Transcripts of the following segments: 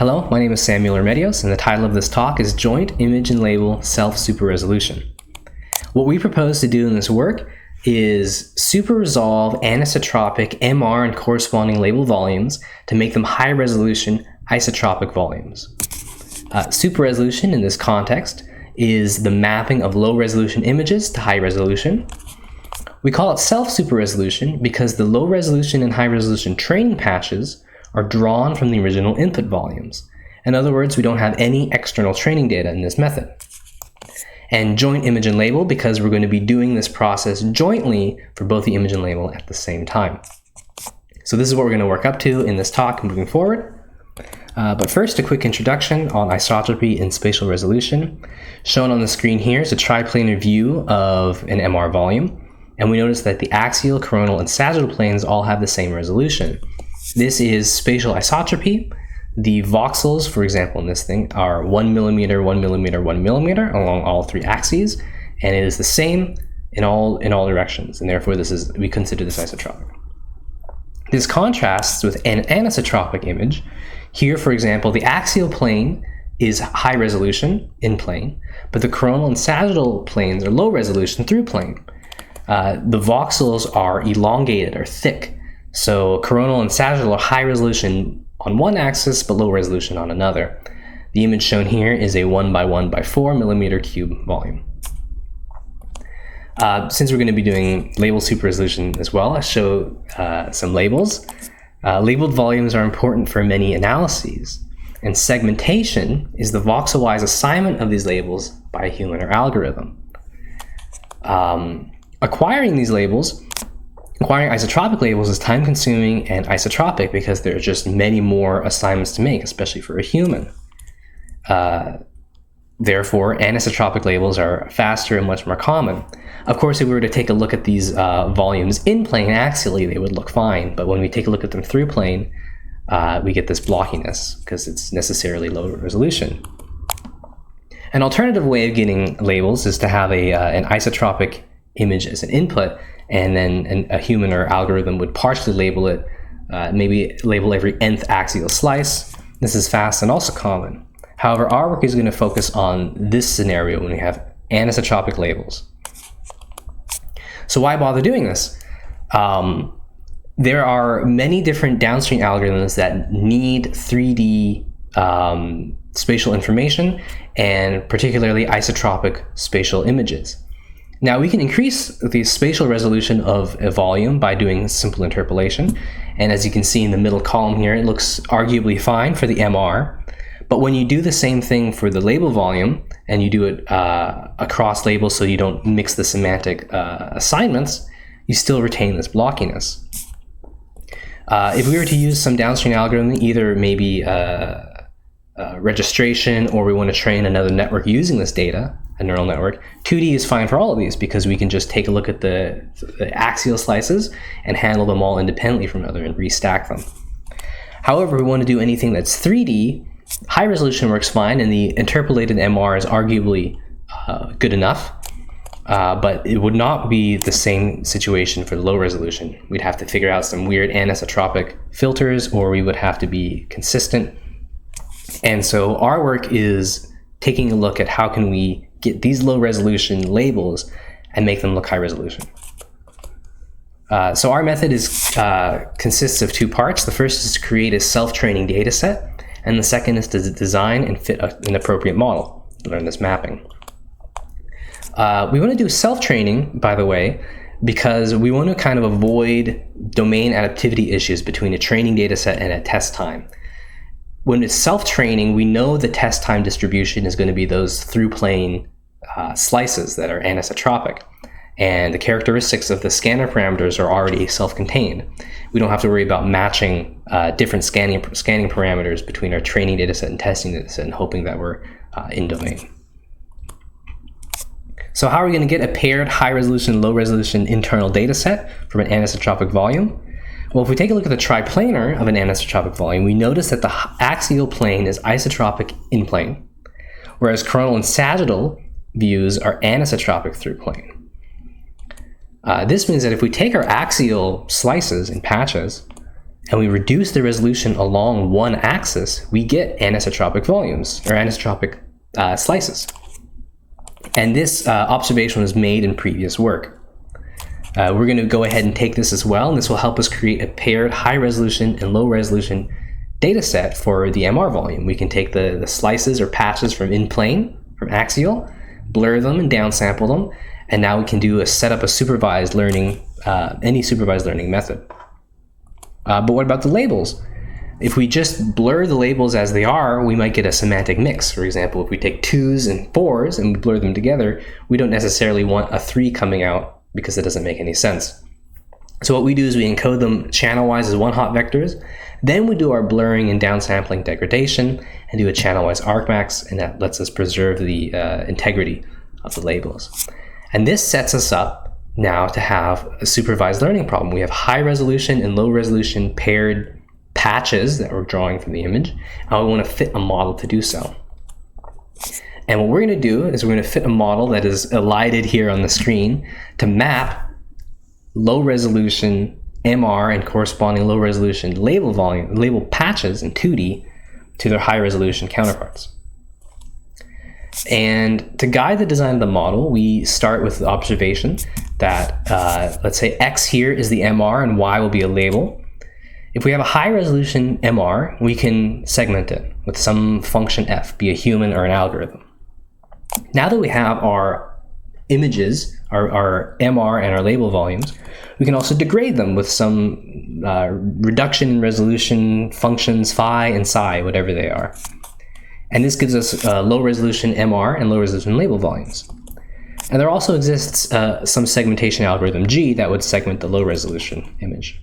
Hello, my name is Samuel Remedios, and the title of this talk is Joint Image and Label Self-Super-Resolution. What we propose to do in this work is super-resolve anisotropic MR and corresponding label volumes to make them high-resolution isotropic volumes. Super-resolution in this context is the mapping of low-resolution images to high-resolution. We call it self-super-resolution because the low-resolution and high-resolution training patches are drawn from the original input volumes. In other words, we don't have any external training data in this method. And joint image and label because we're going to be doing this process jointly for both the image and label at the same time. So this is what we're going to work up to in this talk moving forward. But first, a quick introduction on isotropy and spatial resolution. Shown on the screen here is a triplanar view of an MR volume. And we notice that the axial, coronal, and sagittal planes all have the same resolution. This is spatial isotropy. The voxels, for example, in this thing are 1 millimeter, 1 millimeter, 1 millimeter along all three axes, and it is the same in all directions, and therefore we consider this isotropic. This contrasts with an anisotropic image. Here, for example, the axial plane is high resolution in plane, but the coronal and sagittal planes are low resolution through plane. The voxels are elongated or thick. So coronal and sagittal are high resolution on one axis, but low resolution on another. The image shown here is a 1 by 1 by 4 millimeter cube volume. Since we're going to be doing label super resolution as well, I'll show some labels. Labeled volumes are important for many analyses, and segmentation is the voxel-wise assignment of these labels by a human or algorithm. Acquiring isotropic labels is time-consuming and isotropic because there are just many more assignments to make, especially for a human. Therefore, anisotropic labels are faster and much more common. Of course, if we were to take a look at these volumes in plane axially, they would look fine, but when we take a look at them through plane, we get this blockiness because it's necessarily low resolution. An alternative way of getting labels is to have an isotropic image as an input, and then a human or algorithm would partially label it, maybe label every nth axial slice. This is fast and also common. However, our work is going to focus on this scenario when we have anisotropic labels. So why bother doing this? There are many different downstream algorithms that need 3D spatial information, and particularly isotropic spatial images. Now, we can increase the spatial resolution of a volume by doing simple interpolation. And as you can see in the middle column here, it looks arguably fine for the MR. But when you do the same thing for the label volume, and you do it across labels so you don't mix the semantic assignments, you still retain this blockiness. If we were to use some downstream algorithm, either maybe registration, or we want to train another network using this data, a neural network, 2D is fine for all of these because we can just take a look at the axial slices and handle them all independently from each other and restack them. However, if we want to do anything that's 3D, high resolution works fine, and the interpolated MR is arguably good enough, but it would not be the same situation for the low resolution. We'd have to figure out some weird anisotropic filters, or we would have to be consistent. And so our work is taking a look at how can we get these low resolution labels and make them look high resolution. So our method consists of two parts. The first is to create a self-training data set, and the second is to design and fit an appropriate model to learn this mapping. We want to do self-training, by the way, because we want to kind of avoid domain adaptivity issues between a training data set and a test time. When it's self-training, we know the test time distribution is going to be those through-plane slices that are anisotropic, and the characteristics of the scanner parameters are already self-contained. We don't have to worry about matching different scanning parameters between our training dataset and testing dataset and hoping that we're in domain. So how are we going to get a paired high-resolution, low-resolution internal dataset from an anisotropic volume? Well, if we take a look at the triplanar of an anisotropic volume, we notice that the axial plane is isotropic in plane, whereas coronal and sagittal views are anisotropic through plane. This means that if we take our axial slices and patches and we reduce the resolution along one axis, we get anisotropic volumes, or anisotropic slices. And this observation was made in previous work. We're going to go ahead and take this as well, and this will help us create a paired high-resolution and low-resolution data set for the MR volume. We can take the slices or patches from in-plane, from axial, blur them and downsample them, and now we can set up a supervised learning, any supervised learning method. But what about the labels? If we just blur the labels as they are, we might get a semantic mix. For example, if we take 2s and 4s and we blur them together, we don't necessarily want a 3 coming out because it doesn't make any sense. So what we do is we encode them channel-wise as one-hot vectors. Then we do our blurring and downsampling degradation and do a channel-wise argmax, and that lets us preserve the integrity of the labels. And this sets us up now to have a supervised learning problem. We have high resolution and low resolution paired patches that we're drawing from the image, and we want to fit a model to do so. And what we're going to do is we're going to fit a model that is elided here on the screen to map low resolution MR and corresponding low resolution label patches in 2D to their high resolution counterparts. And to guide the design of the model, we start with the observation that let's say X here is the MR and Y will be a label. If we have a high resolution MR, we can segment it with some function F, be a human or an algorithm. Now that we have our images, our MR and our label volumes, we can also degrade them with some reduction in resolution functions phi and psi, whatever they are. And this gives us low resolution MR and low resolution label volumes. And there also exists some segmentation algorithm G that would segment the low resolution image.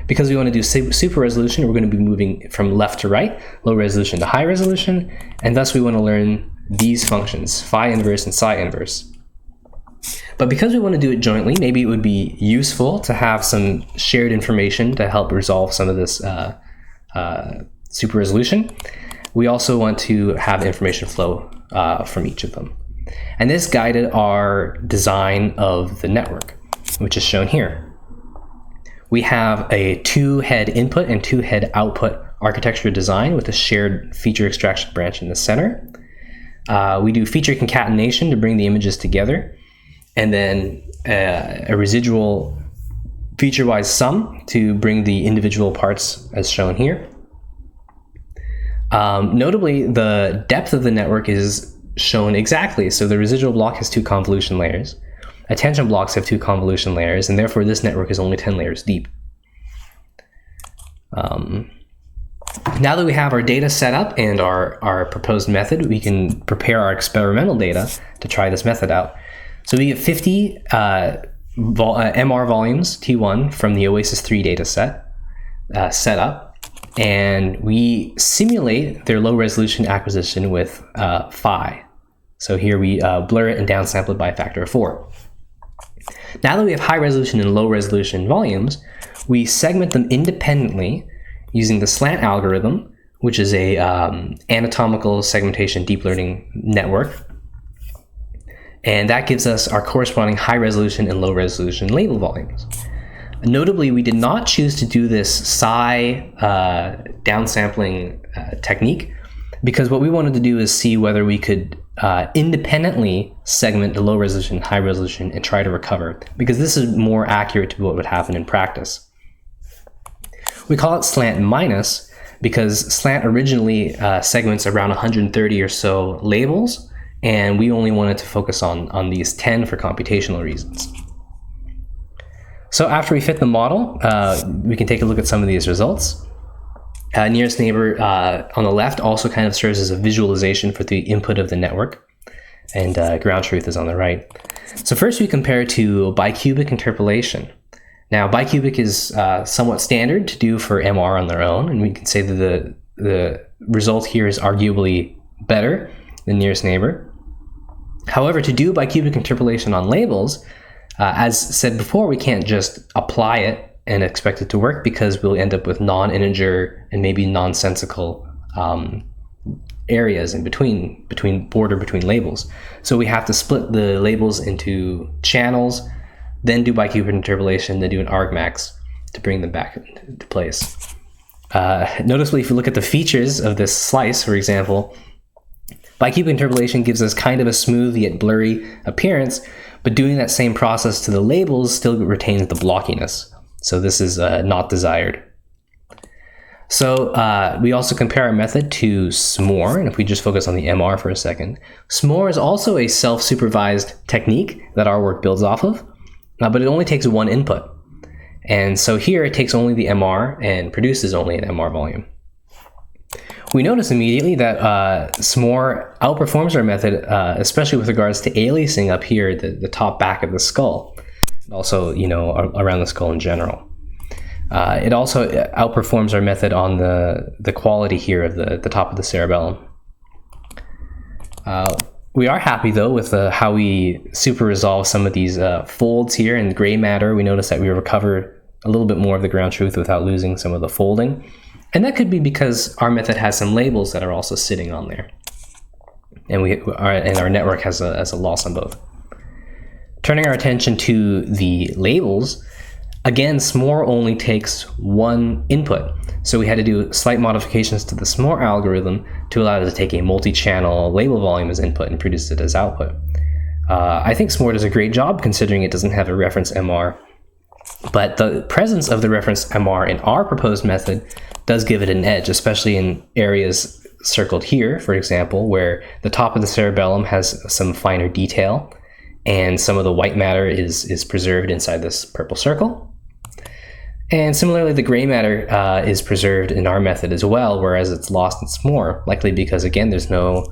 Because we want to do super resolution, we're going to be moving from left to right, low resolution to high resolution, and thus we want to learn these functions, phi inverse and psi inverse. But because we want to do it jointly, maybe it would be useful to have some shared information to help resolve some of this super resolution. We also want to have information flow from each of them. And this guided our design of the network, which is shown here. We have a 2-head input and 2-head output architecture design with a shared feature extraction branch in the center. We do feature concatenation to bring the images together, and then a residual feature-wise sum to bring the individual parts as shown here. Notably, the depth of the network is shown exactly. So the residual block has 2 convolution layers. Attention blocks have 2 convolution layers, and therefore this network is only 10 layers deep. Now that we have our data set up and our proposed method, we can prepare our experimental data to try this method out. So we get 50 MR volumes, T1, from the OASIS 3 data set set up, and we simulate their low resolution acquisition with phi. So here we blur it and downsample it by a factor of 4. Now that we have high resolution and low resolution volumes, we segment them independently using the SLANT algorithm, which is a anatomical segmentation deep learning network. And that gives us our corresponding high resolution and low resolution label volumes. Notably, we did not choose to do this psi downsampling technique because what we wanted to do is see whether we could independently segment the low resolution, high resolution, and try to recover, because this is more accurate to what would happen in practice. We call it slant minus because slant originally segments around 130 or so labels, and we only wanted to focus on these 10 for computational reasons. So after we fit the model, we can take a look at some of these results. Nearest neighbor on the left also kind of serves as a visualization for the input of the network, and ground truth is on the right. So first we compare to bicubic interpolation. Now bicubic is somewhat standard to do for MR on their own, and we can say that the result here is arguably better than nearest neighbor. However, to do bicubic interpolation on labels, as said before, we can't just apply it and expect it to work because we'll end up with non-integer and maybe nonsensical areas in between labels. So we have to split the labels into channels, then do bicubic interpolation, then do an argmax, to bring them back into place. Noticeably, if you look at the features of this slice, for example, bicubic interpolation gives us kind of a smooth yet blurry appearance, but doing that same process to the labels still retains the blockiness. So this is not desired. So we also compare our method to SMORE, and if we just focus on the MR for a second, SMORE is also a self-supervised technique that our work builds off of, but it only takes one input. And so here it takes only the MR and produces only an MR volume. We notice immediately that SMORE outperforms our method, especially with regards to aliasing up here, the top back of the skull, and also, around the skull in general. It also outperforms our method on the quality here of the top of the cerebellum. We are happy though with how we super resolve some of these folds here in gray matter. We notice that we recover a little bit more of the ground truth without losing some of the folding. And that could be because our method has some labels that are also sitting on there. And our network has a loss on both. Turning our attention to the labels, again, SMORE only takes one input. So we had to do slight modifications to the SMORE algorithm to allow it to take a multi-channel label volume as input and produce it as output. I think SMORE does a great job considering it doesn't have a reference MR. But the presence of the reference MR in our proposed method does give it an edge, especially in areas circled here, for example, where the top of the cerebellum has some finer detail and some of the white matter is preserved inside this purple circle. And similarly, the gray matter is preserved in our method as well, whereas it's lost in SMORE, likely because, again, there's no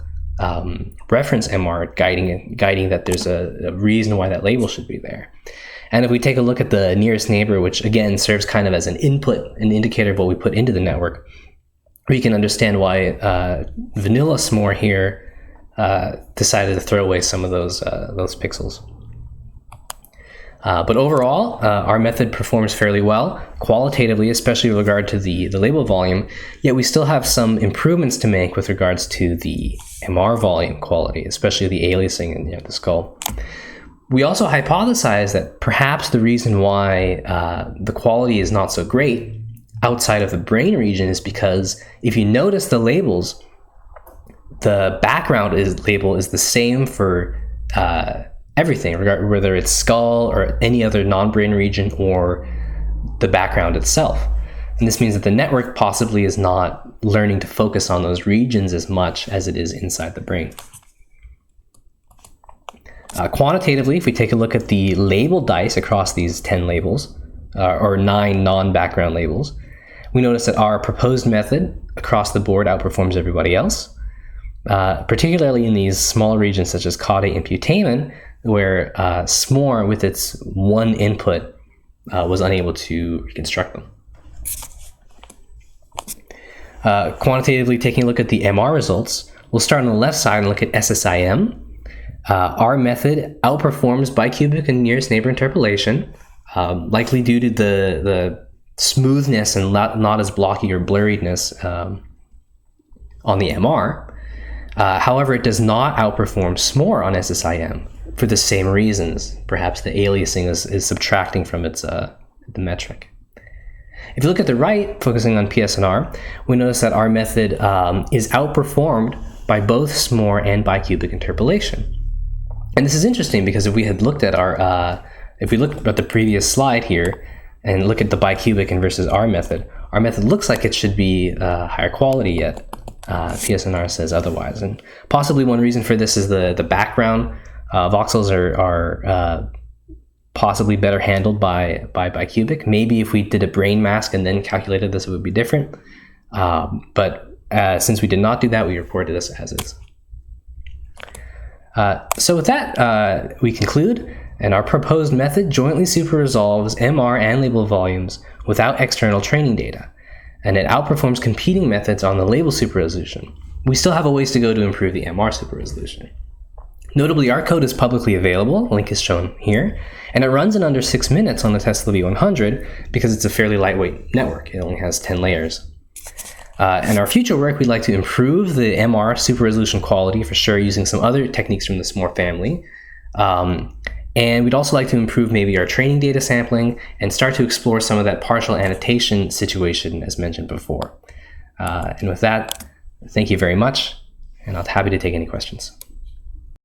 reference MR guiding that there's a reason why that label should be there. And if we take a look at the nearest neighbor, which again serves kind of as an input, an indicator of what we put into the network, we can understand why vanilla SMORE here decided to throw away some of those pixels. But overall, our method performs fairly well, qualitatively, especially with regard to the label volume, yet we still have some improvements to make with regards to the MR volume quality, especially the aliasing in the skull. We also hypothesize that perhaps the reason why the quality is not so great outside of the brain region is because if you notice the labels, the background label is the same for everything, whether it's skull or any other non-brain region or the background itself. And this means that the network possibly is not learning to focus on those regions as much as it is inside the brain. Quantitatively, if we take a look at the label dice across these 10 labels, or 9 non-background labels, we notice that our proposed method across the board outperforms everybody else, particularly in these small regions such as caudate and putamen, where SMORE with its one input was unable to reconstruct them. Quantitatively taking a look at the MR results, we'll start on the left side and look at SSIM. Our method outperforms bicubic and nearest neighbor interpolation, likely due to the smoothness and not as blocky or blurriness on the MR. However, it does not outperform SMORE on SSIM for the same reasons. Perhaps the aliasing is subtracting from the metric. If you look at the right, focusing on PSNR, we notice that our method is outperformed by both SMORE and bicubic interpolation. And this is interesting because if we had looked at if we looked at the previous slide here and look at the bicubic and versus our method looks like it should be higher quality, yet PSNR says otherwise. And possibly one reason for this is the background voxels are possibly better handled by bicubic. Maybe if we did a brain mask and then calculated this, it would be different. But since we did not do that, we reported this as is. So with that, we conclude, and our proposed method jointly super resolves MR and label volumes without external training data, and it outperforms competing methods on the label super resolution. We still have a ways to go to improve the MR super resolution. Notably, our code is publicly available, link is shown here, and it runs in under 6 minutes on the Tesla V100 because it's a fairly lightweight network. It only has 10 layers. In our future work, we'd like to improve the MR super resolution quality for sure using some other techniques from the SMORE family. And we'd also like to improve maybe our training data sampling and start to explore some of that partial annotation situation as mentioned before. And with that, thank you very much, and I'll be happy to take any questions.